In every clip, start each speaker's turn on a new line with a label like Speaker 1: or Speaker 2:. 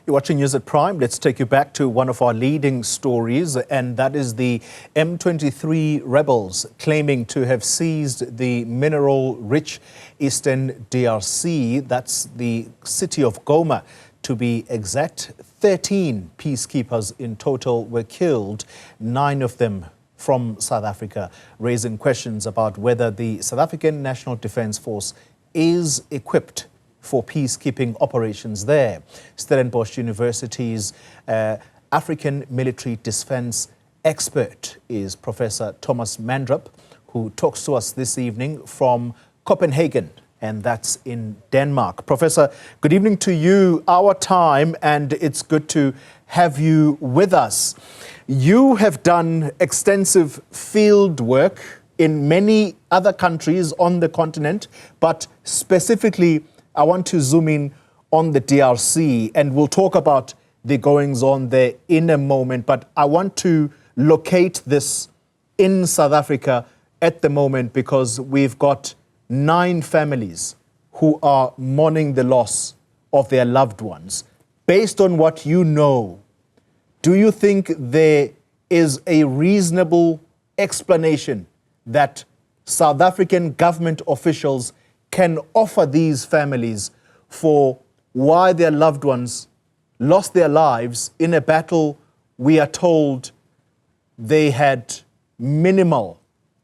Speaker 1: You're watching News at Prime. Let's take you back to one of our leading stories, and that is the M23 rebels claiming to have seized the mineral-rich Eastern DRC. That's the city of Goma, to be exact. 13 peacekeepers in total were killed, 9 of them from South Africa, raising questions about whether the South African National Defence Force is equipped for peacekeeping operations there. Stellenbosch University's African military defense expert is Professor Thomas Mandrup, who talks to us this evening from Copenhagen, and that's in Denmark. Professor, good evening to you, our time, and it's good to have you with us. You have done extensive field work in many other countries on the continent, but specifically I want to zoom in on the DRC, and we'll talk about the goings-on there in a moment, but I want to locate this in South Africa at the moment because we've got 9 families who are mourning the loss of their loved ones. Based on what you know, do you think there is a reasonable explanation that South African government officials can offer these families for why their loved ones lost their lives in a battle we are told they had minimal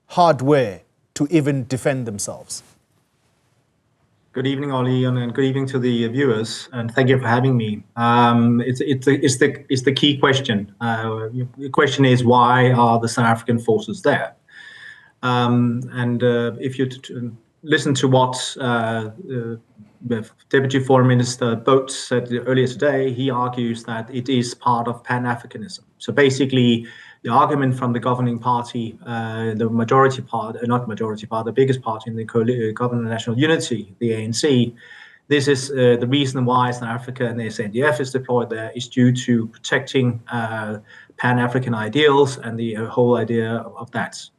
Speaker 1: hardware to even defend themselves?
Speaker 2: Good evening, Ollie, and good evening to the viewers, and thank you for having me. It's the key question. The question is, why are the South African forces there? If you listen to what Deputy Foreign Minister Boat said earlier today, he argues that it is part of Pan-Africanism. So basically, the argument from the governing party, the majority part, not majority part, the biggest party in the Government of National Unity, the ANC, this is the reason why South Africa and the SANDF is deployed there is due to protecting Pan-African ideals and the whole idea of that.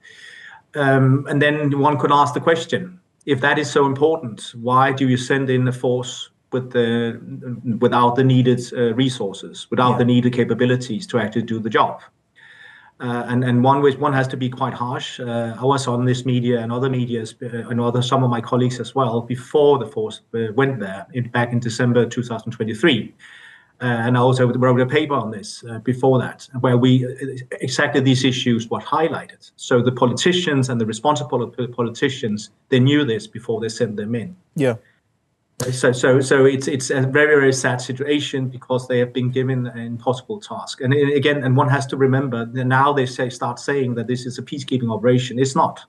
Speaker 2: And then one could ask the question, if that is so important, why do you send in a force without the needed resources, without the needed capabilities to actually do the job? And one has to be quite harsh. I was on this media and other medias, and some of my colleagues as well, before the force went there back in December 2023. And I also wrote a paper on this before that, where exactly these issues were highlighted. So the politicians and the responsible politicians, they knew this before they sent them in.
Speaker 1: Yeah.
Speaker 2: So it's a very, very sad situation because they have been given an impossible task. And again, and one has to remember that now they start saying that this is a peacekeeping operation. It's not.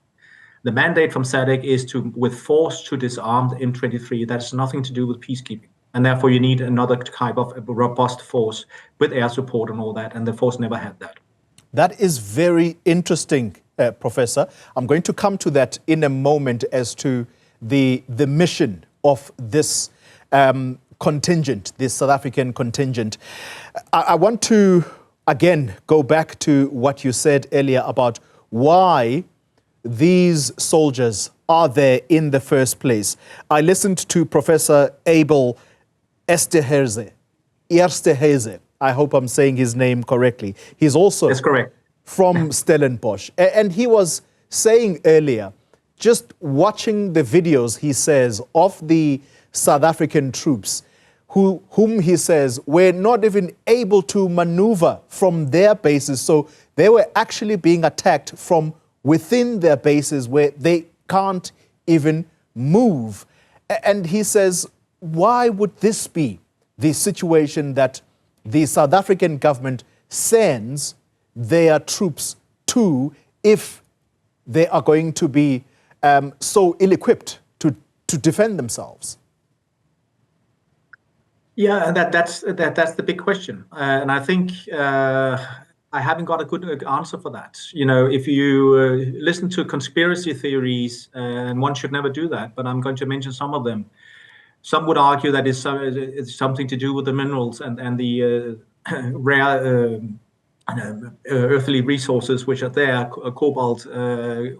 Speaker 2: The mandate from SADC is with force to disarm the M23. That has nothing to do with peacekeeping. And therefore, you need another type of robust force with air support and all that. And the force never had that.
Speaker 1: That is very interesting, Professor. I'm going to come to that in a moment as to the mission of this contingent, this South African contingent. I want to, again, go back to what you said earlier about why these soldiers are there in the first place. I listened to Professor Abel Esterhazy. I hope I'm saying his name correctly. He's also
Speaker 2: That's correct.
Speaker 1: From Stellenbosch. And he was saying earlier, just watching the videos, he says, of the South African troops, whom he says were not even able to maneuver from their bases. So they were actually being attacked from within their bases where they can't even move. And he says, why would this be the situation that the South African government sends their troops to if they are going to be so ill-equipped to defend themselves?
Speaker 2: Yeah, and that's the big question. And I think I haven't got a good answer for that. You know, if you listen to conspiracy theories, and one should never do that, but I'm going to mention some of them. Some would argue that it's something to do with the minerals and the rare earthly resources which are there, cobalt,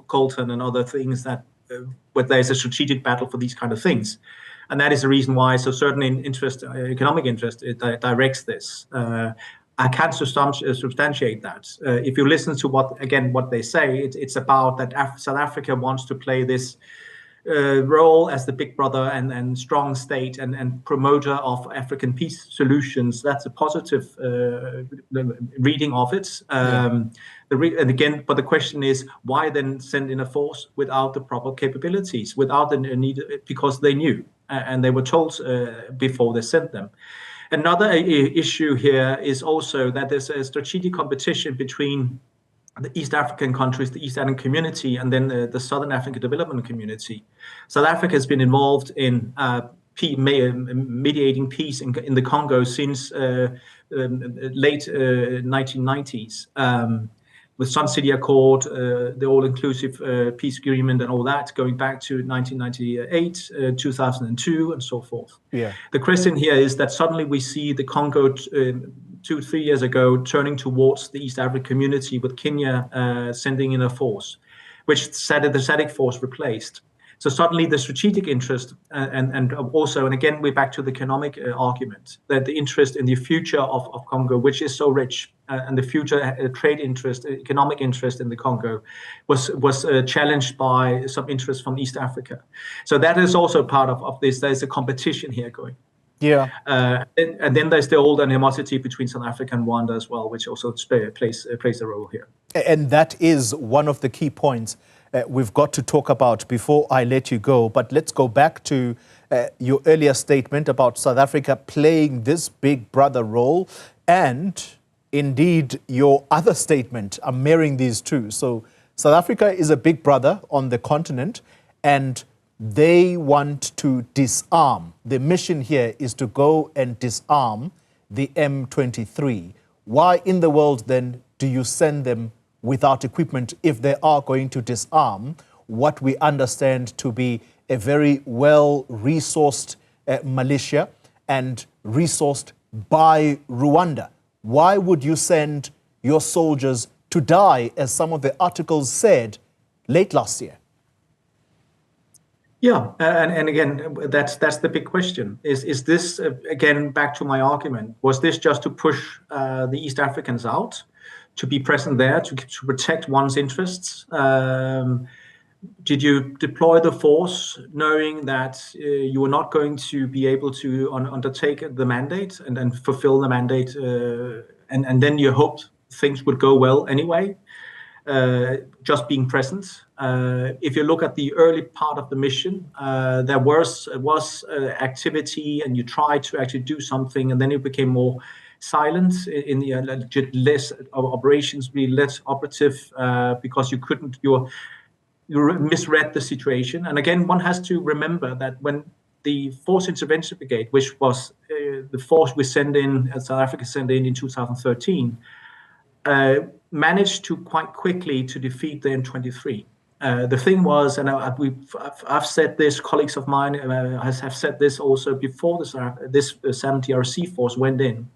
Speaker 2: coltan, and other things that where there's a strategic battle for these kind of things. And that is the reason why, so certain interest, economic interest, directs this. I can't substantiate that. If you listen to what they say, it's about that South Africa wants to play this role as the big brother and strong state and promoter of African peace solutions. That's a positive reading of it. And again, but the question is, why then send in a force without the proper capabilities, without the need, because they knew and they were told before they sent them. Another issue here is also that there's a strategic competition between the East African countries, the East African community, and then the Southern African Development Community. South Africa has been involved in mediating peace in the Congo since late 1990s. With Sun City Accord, the all-inclusive peace agreement and all that, going back to 1998, 2002, and so forth.
Speaker 1: Yeah.
Speaker 2: The question here is that suddenly we see the Congo 2-3 years ago turning towards the East African community, with Kenya sending in a force, which the SADC force replaced. So suddenly the strategic interest and also, and again, we're back to the economic argument, that the interest in the future of Congo, which is so rich, and the future trade interest, economic interest in the Congo was challenged by some interest from East Africa. So that is also part of this. There's a competition here going.
Speaker 1: Yeah.
Speaker 2: And then there's the old animosity between South Africa and Rwanda as well, which also plays a role here.
Speaker 1: And that is one of the key points we've got to talk about before I let you go. But let's go back to your earlier statement about South Africa playing this big brother role, and indeed your other statement. I'm marrying these two. So South Africa is a big brother on the continent, and they want to disarm. The mission here is to go and disarm the M23. Why in the world then do you send them without equipment if they are going to disarm what we understand to be a very well-resourced militia and resourced by Rwanda? Why would you send your soldiers to die, as some of the articles said late last year?
Speaker 2: Yeah, and again, that's the big question. Is this, again, back to my argument, was this just to push the East Africans out, to be present there, to protect one's interests? Did you deploy the force knowing that you were not going to be able to undertake the mandate and fulfill the mandate, and then you hoped things would go well anyway? Just being present. If you look at the early part of the mission, there was activity, and you tried to actually do something, and then it became more silent in the less operations, be less operative, because you couldn't. You misread the situation. And again, one has to remember that when the Force Intervention Brigade, which was the force we sent in, South Africa sent in 2013. Managed to quite quickly to defeat the M23. The thing was, and I've said this, colleagues of mine have said this also before this SANDF DRC force went in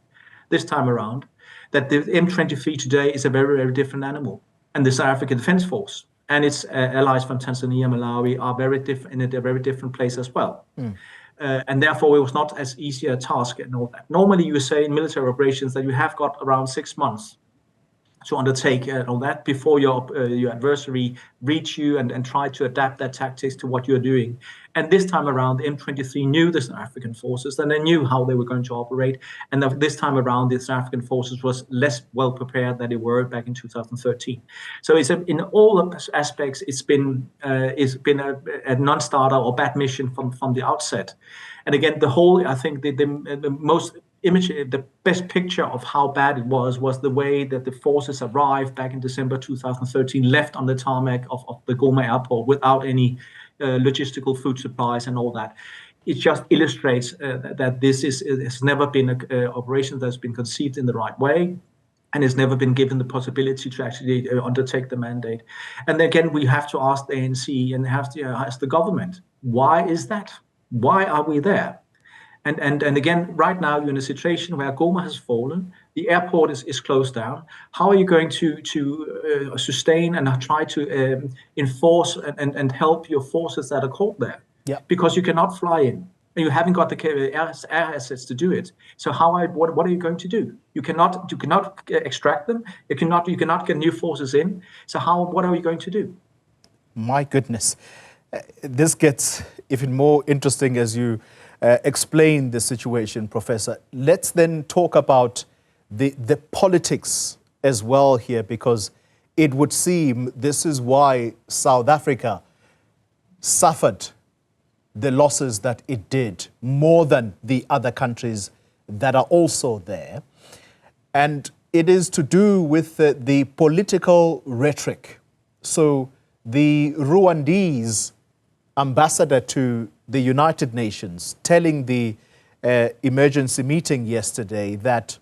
Speaker 2: this time around, that the M23 today is a very, very different animal. And the South African Defence Force and its allies from Tanzania, Malawi are very different, in a very different place as well. And therefore, it was not as easy a task and all that. Normally, you say in military operations that you have got around 6 months to undertake all that before your adversary reach you and try to adapt their tactics to what you're doing. And this time around, the M23 knew the South African forces, and they knew how they were going to operate. And this time around, the South African forces was less well prepared than they were back in 2013. So it's in all aspects, it's been a non-starter or bad mission from the outset. And again, I think the most image, the best picture of how bad it was the way that the forces arrived back in December 2013, left on the tarmac of the Goma airport without any logistical food supplies and all that. It just illustrates that this has never been an operation that's been conceived in the right way, and has never been given the possibility to actually undertake the mandate. And again, we have to ask the ANC and have to ask the government, why is that? Why are we there? And again, right now you're in a situation where Goma has fallen, the airport is closed down. How are you going to sustain and try to enforce and help your forces that are caught there?
Speaker 1: Yeah.
Speaker 2: Because you cannot fly in. and you haven't got the air assets to do it. So what are you going to do? You cannot extract them. You cannot get new forces in. So what are we going to do?
Speaker 1: My goodness, this gets even more interesting as you explain the situation, Professor. Let's then talk about the politics as well here, because it would seem this is why South Africa suffered the losses that it did more than the other countries that are also there. And it is to do with the political rhetoric. So the Rwandese ambassador to the United Nations telling the emergency meeting yesterday that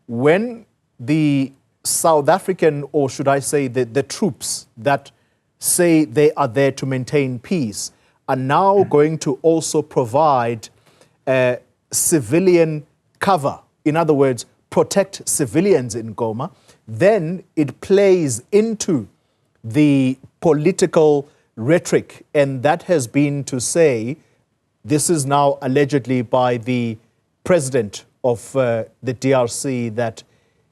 Speaker 1: when the South African, or should I say the troops that say they are there to maintain peace, are now going to also provide civilian cover, in other words, protect civilians in Goma, then it plays into the political rhetoric, and that has been to say, this is now allegedly by the president of the DRC, that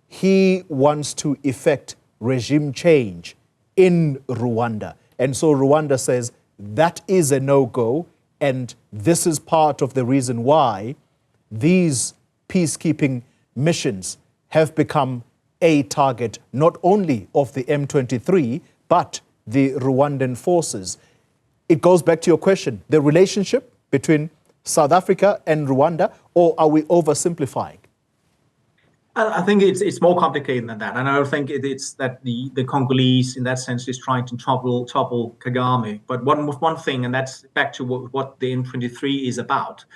Speaker 1: he wants to effect regime change in Rwanda. And so Rwanda says that is a no-go, and this is part of the reason why these peacekeeping missions have become a target not only of the M23, but the Rwandan forces. It goes back to your question, the relationship between South Africa and Rwanda, or are we oversimplifying?
Speaker 2: I think it's more complicated than that, and I don't think it's that the Congolese, in that sense, is trying to topple Kagame. But one thing, and that's back to what the M23 is about.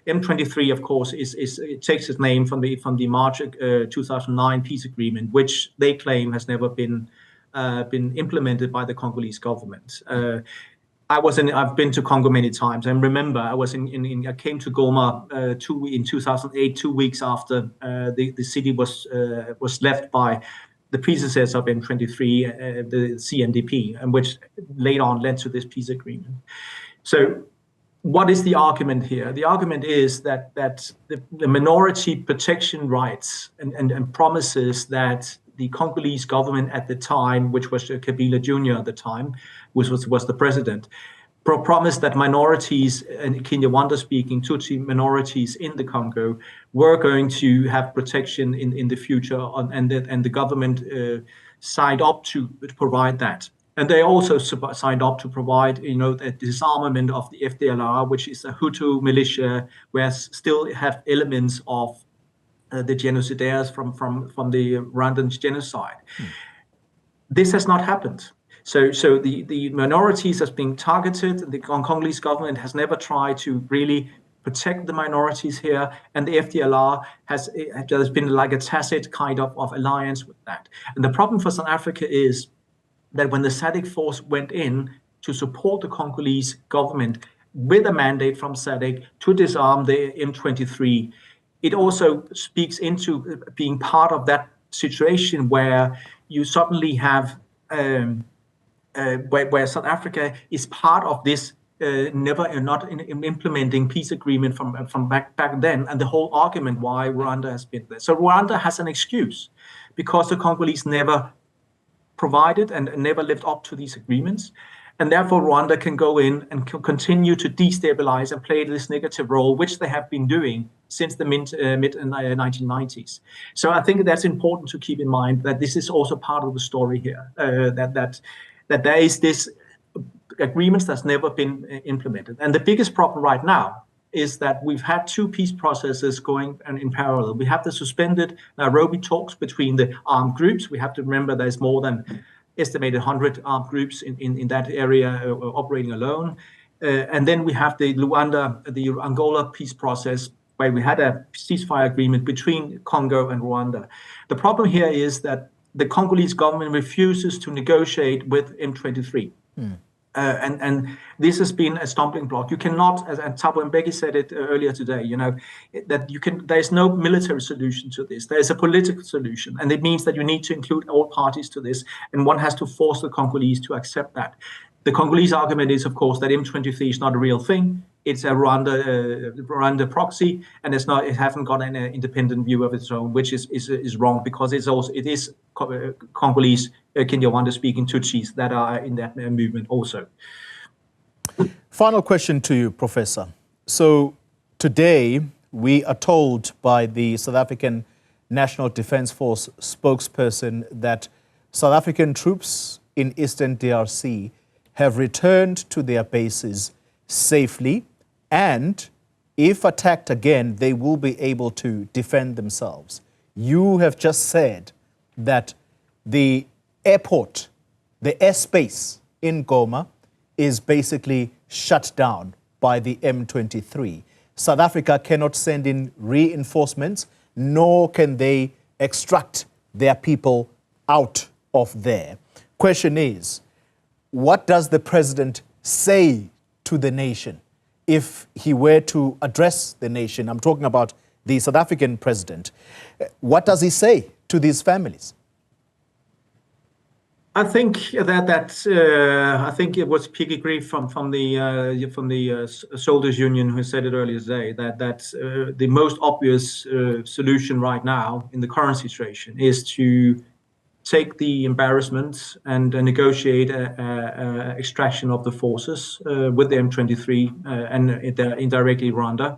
Speaker 2: M23, of course, it takes its name from the March 2009 peace agreement, which they claim has never been implemented by the Congolese government. I've been to Congo many times, and remember, I came to Goma in 2008, 2 weeks after the city was left by the predecessor of M23, the CNDP, and which later on led to this peace agreement. So, what is the argument here? The argument is that the minority protection rights and promises that the Congolese government at the time, which was Kabila Jr. at the time, which was the president, promised that minorities, and Kinyarwanda-speaking Tutsi minorities in the Congo, were going to have protection in the future, and the government signed up to provide that. And they also signed up to provide, the disarmament of the FDLR, which is a Hutu militia, where still have elements of the genocidaires from the Rwandan genocide. This has not happened. So the minorities has been targeted. The Congolese government has never tried to really protect the minorities here, and the FDLR has been like a tacit kind of alliance with that. And the problem for South Africa is that when the SADC force went in to support the Congolese government with a mandate from SADC to disarm the M23, it also speaks into being part of that situation where you suddenly have where South Africa is part of this not implementing peace agreement from back then, and the whole argument why Rwanda has been there. So Rwanda has an excuse because the Congolese never provided and never lived up to these agreements. And therefore, Rwanda can go in and continue to destabilize and play this negative role, which they have been doing since the mid 1990s. So I think that's important to keep in mind, that this is also part of the story here, that there is this agreements that's never been implemented. And the biggest problem right now is that we've had two peace processes going in parallel. We have the suspended Nairobi talks between the armed groups. We have to remember there's more than estimated 100 armed groups in that area operating alone. And then we have the Angola peace process, where we had a ceasefire agreement between Congo and Rwanda. The problem here is that the Congolese government refuses to negotiate with M23. And this has been a stumbling block. You cannot, and Thabo Mbeki said it earlier today, that there's no military solution to this. There's a political solution, and it means that you need to include all parties to this, and one has to force the Congolese to accept that. The Congolese argument is, of course, that M23 is not a real thing. it's a Rwanda proxy, and it hasn't got an independent view of its own, which is wrong, because it is Congolese, Kinyarwanda-speaking Tutsis that are in that movement also.
Speaker 1: Final question to you, Professor. So today we are told by the South African National Defence Force spokesperson that South African troops in Eastern DRC have returned to their bases safely, and if attacked again, they will be able to defend themselves. You have just said that the airport, the airspace in Goma is basically shut down by the M23. South Africa cannot send in reinforcements, nor can they extract their people out of there. Question is, what does the president say to the nation if he were to address the nation? I'm talking about the South African president. What does he say to these families?
Speaker 2: I think I think it was Piggy Grief from the Soldiers Union who said it earlier today, that the most obvious solution right now in the current situation is to take the embarrassment and negotiate a extraction of the forces with the M23 and indirectly Rwanda.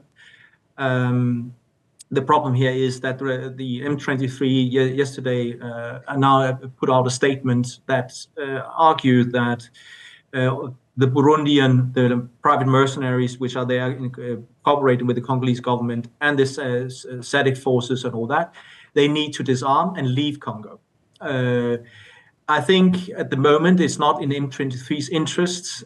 Speaker 2: The problem here is that the M23 yesterday now put out a statement that argued that the Burundian, the private mercenaries, which are there cooperating with the Congolese government and the SADC forces and all that, they need to disarm and leave Congo. I think at the moment it's not in M23's interests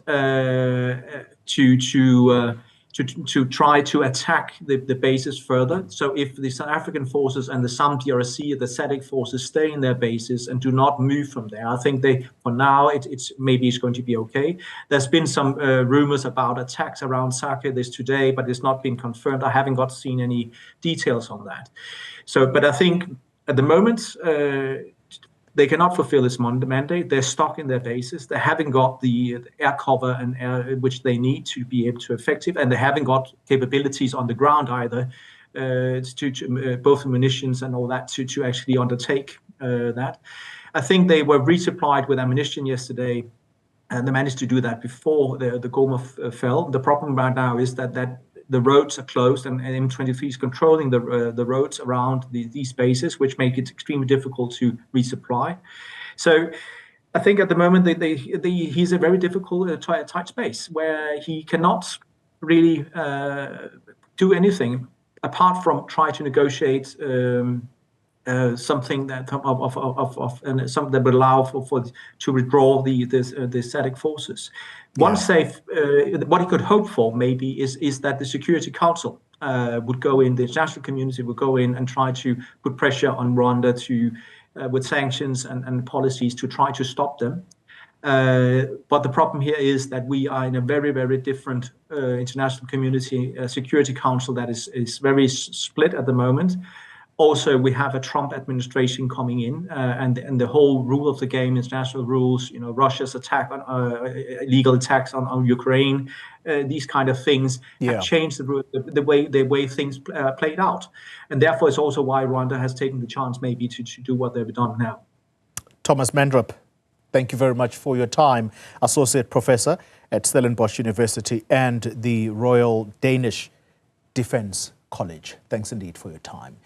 Speaker 2: to try to attack the bases further. So if the South African forces and the SANDF DRC, the SADC forces, stay in their bases and do not move from there, I think for now, maybe it's going to be okay. There's been some rumors about attacks around Sake this today, but it's not been confirmed. I haven't seen any details on that. So, but I think at the moment, they cannot fulfill this mandate. They're stuck in their bases. They haven't got the air cover and air which they need to be able to effective, and they haven't got capabilities on the ground either, both munitions and all that to actually undertake that. I think they were resupplied with ammunition yesterday, and they managed to do that before the Goma fell. The problem right now is that the roads are closed, and M23 is controlling the roads around these bases, which make it extremely difficult to resupply. So I think at the moment he's a very difficult, tight space where he cannot really do anything apart from try to negotiate something that something that would allow to withdraw the SADC forces. One safe, what he could hope for maybe is that the Security Council would go in, the international community would go in and try to put pressure on Rwanda with sanctions and policies to try to stop them. But the problem here is that we are in a very, very different international community, Security Council that is very split at the moment. Also, we have a Trump administration coming in, and the whole rule of the game, international rules, Russia's attack on illegal attacks on Ukraine, these kind of things have changed the way things played out, and therefore it's also why Rwanda has taken the chance maybe to do what they've done now.
Speaker 1: Thomas Mandrup, thank you very much for your time, Associate Professor at Stellenbosch University and the Royal Danish Defence College. Thanks indeed for your time.